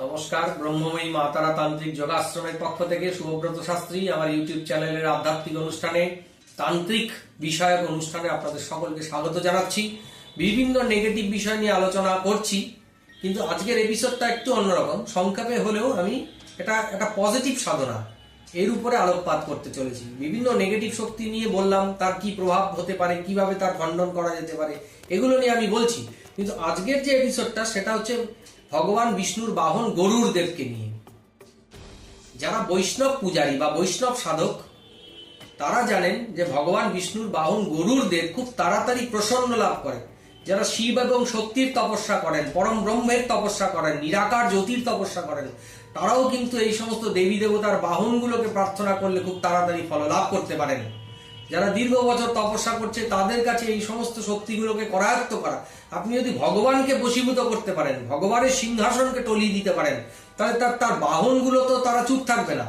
নমস্কার, ব্রহ্মময়ী মা তারা তান্ত্রিক যোগাশ্রমের পক্ষ থেকে শুভব্রত শাস্ত্রী আমার ইউটিউব চ্যানেলের আধ্যাত্মিক অনুষ্ঠানে, তান্ত্রিক বিষয়ক অনুষ্ঠানে আপনাদের সকলকে স্বাগত জানাচ্ছি। বিভিন্ন নেগেটিভ বিষয় নিয়ে আলোচনা করছি, কিন্তু আজকের এপিসোডটা একটু অন্যরকম। সংক্ষেপে হলেও আমি এটা একটা পজিটিভ সাধনা এর উপরে আলোকপাত করতে চলেছি। বিভিন্ন নেগেটিভ শক্তি নিয়ে বললাম, তার কি প্রভাব হতে পারে, কিভাবে তার খণ্ডন করা যেতে পারে, এগুলো নিয়ে আমি বলছি। কিন্তু আজকের যে এপিসোডটা সেটা হচ্ছে ভগবান বিষ্ণুর বাহন গরুর দেবকে নিয়ে। যারা বৈষ্ণব পূজারী বা বৈষ্ণব সাধক তারা জানেন যে ভগবান বিষ্ণুর বাহন গরুর দেব খুব তাড়াতাড়ি প্রসন্ন লাভ করে। যারা শিব এবং শক্তির তপস্যা করেন, পরম ব্রহ্মের তপস্যা করেন, নিরাকার জ্যোতির তপস্যা করেন, তারাও কিন্তু এই সমস্ত দেবী দেবতার বাহনগুলোকে প্রার্থনা করলে খুব তাড়াতাড়ি ফল লাভ করতে পারেন। যারা দীর্ঘ বছর তপস্যা করছে তাদের কাছে এই সমস্ত শক্তিগুলোকে করায়ত্ত করা, আপনি যদি ভগবানকে বশীভূত করতে পারেন, ভগবানের সিংহাসনকে টলিয়ে দিতে পারেন, তাহলে তার বাহনগুলো তো তারা চুপ থাকবে না।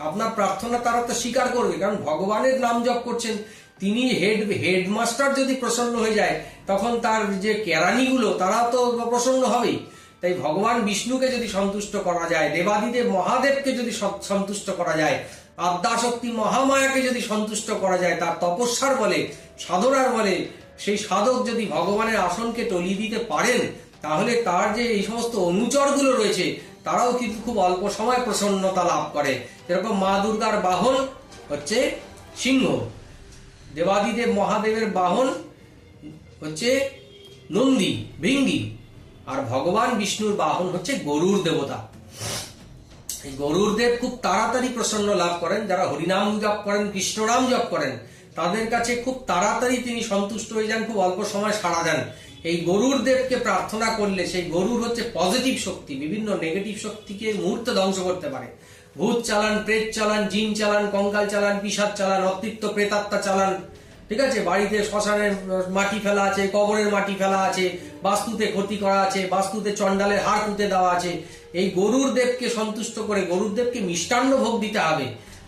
আপনার প্রার্থনা তারা তো স্বীকার করবে, কারণ ভগবানের নাম জপ করছেন তিনি। হেডমাস্টার যদি প্রসন্ন হয়ে যায়, তখন তার যে কেরানিগুলো তারা তো প্রসন্ন হবেই। তাই ভগবান বিষ্ণুকে যদি সন্তুষ্ট করা যায়, দেবাদিদেব মহাদেবকে যদি সন্তুষ্ট করা যায়, আদ্যাশক্তি মহামায়াকে যদি সন্তুষ্ট করা যায়, তার তপস্যার বলে, সাধনার বলে, সেই সাধক যদি ভগবানের আসনকে টলিয়ে দিতে পারেন, তাহলে তার যে এই সমস্ত অনুচরগুলো রয়েছে তারাও কিন্তু খুব অল্প সময় প্রসন্নতা লাভ করে। যেরকম মা দুর্গার বাহন হচ্ছে সিংহ, দেবাদিদেব মহাদেবের বাহন হচ্ছে নন্দী, ভৃঙ্গি, আর ভগবান বিষ্ণুর বাহন হচ্ছে গরুর দেবতা। এই গরুর দেব খুব তাড়াতাড়ি প্রসন্ন লাভ করেন। যারা হরিনাম জপ করেন, কৃষ্ণনাম জপ করেন, তাদের কাছে খুব তাড়াতাড়ি তিনি সন্তুষ্ট হয়ে যান, খুব অল্প সময় সাড়া দেন। এই গরুর দেবকে প্রার্থনা করলে, সেই গরুর হচ্ছে পজিটিভ শক্তি, বিভিন্ন নেগেটিভ শক্তিকে মুহূর্তে ধ্বংস করতে পারে। ভূত চালান, প্রেত চালান, জিন চালান, কঙ্কাল চালান, পিশাচ চালান, অতৃপ্ত প্রেতাত্মা চালান, ঠিক আছে, বাড়িতে শ্মশানের মাটি ফেলা আছে, কবরের মাটি ফেলা আছে, বাস্তুতে ক্ষতি করা আছে, বাস্তুতে চণ্ডালের হাড় পুঁতে দেওয়া আছে। এই গরুর দেবকে সন্তুষ্ট করে গরুর দেবকে মিষ্টান্ন ভোগ দিতে হবে।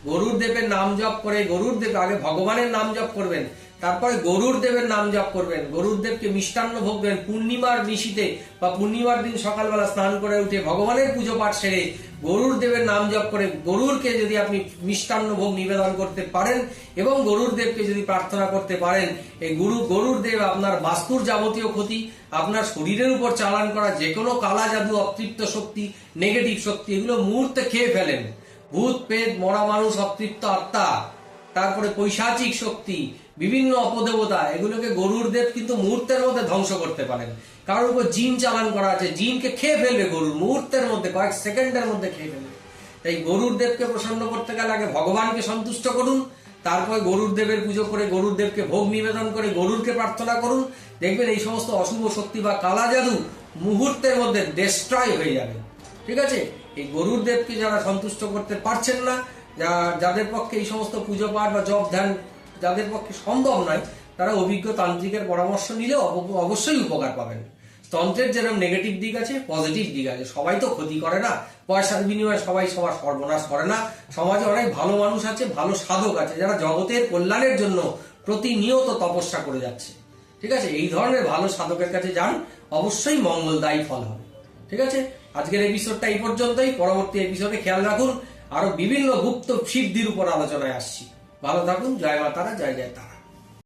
গরুর দেবের নাম জপ করে, গরুর দেব আগে ভগবানের নাম জপ করবেন, তারপরে গরুর দেবের নাম জপ করবেন, গরুর দেবকে মিষ্টান্ন ভোগ দেবেন। পূর্ণিমার নিশিতে বা পূর্ণিমার দিন সকালবেলা স্নান করে উঠে ভগবানের পুজো পাঠ সেরে গরুর দেবের নাম জপ করে গরুরকে যদি আপনি মিষ্টান্ন ভোগ নিবেদন করতে পারেন এবং গরুর দেবকে যদি প্রার্থনা করতে পারেন, এই গরুর দেব আপনার বাস্তুর যাবতীয় ক্ষতি, আপনার শরীরের উপর চালান করা যে কোনো কালা জাদু, অতৃপ্ত শক্তি, নেগেটিভ শক্তি, এগুলো মুহূর্তে খেয়ে ফেলেন। ভূত প্রেত, মরা মানুষ, অতৃপ্ত আত্মা, তারপরে পৈশাচিক শক্তি, বিভিন্ন অপদেবতা, এগুলোকে গরুর দেব কিন্তু মুহূর্তের মধ্যে ধ্বংস করতে পারেন। কারোর উপর জিন চালান করা আছে, জিনকে খেয়ে ফেলবে গরুর, মুহূর্তের মধ্যে, কয়েক সেকেন্ডের মধ্যে খেয়ে ফেলবে। তাই গরুর দেবকে প্রসন্ন করতে গেলে আগে ভগবানকে সন্তুষ্ট করুন, তারপরে গরুর দেবের পুজো করে গরুর দেবকে ভোগ নিবেদন করে গরুরকে প্রার্থনা করুন। দেখবেন এই সমস্ত অশুভ শক্তি বা কালা জাদু মুহূর্তের মধ্যে ডিস্ট্রয় হয়ে যাবে। ঠিক আছে, এই গরুর দেবকে যারা সন্তুষ্ট করতে পারছেন না, যাদের পক্ষে এই সমস্ত পুজো পাঠ বা জপ ধ্যান যাদের পক্ষে সম্ভব নয়, তারা অভিজ্ঞ তান্ত্রিকের পরামর্শ নিলে অবশ্যই উপকার পাবেন। তন্ত্রের যেরকম নেগেটিভ দিক আছে, পজিটিভ দিক আছে। সবাই তো ক্ষতি করে না, পয়সার বিনিময়ে সবাই সবার সর্বনাশ করে না। সমাজে অনেক ভালো মানুষ আছে, ভালো সাধক আছে, যারা জগতের কল্যাণের জন্য প্রতিনিয়ত তপস্যা করে যাচ্ছে। ঠিক আছে, এই ধরনের ভালো সাধকের কাছে যান, অবশ্যই মঙ্গলদায়ী ফল হবে। ঠিক আছে, আজকের এপিসোডটা এই পর্যন্তই। পরবর্তী এপিসোডে খেয়াল রাখুন, আরো বিভিন্ন গুপ্ত সিদ্ধির উপর আলোচনায় আসছি। ভালো থাকুন। জয় মা তারা, জয় জয় তারা।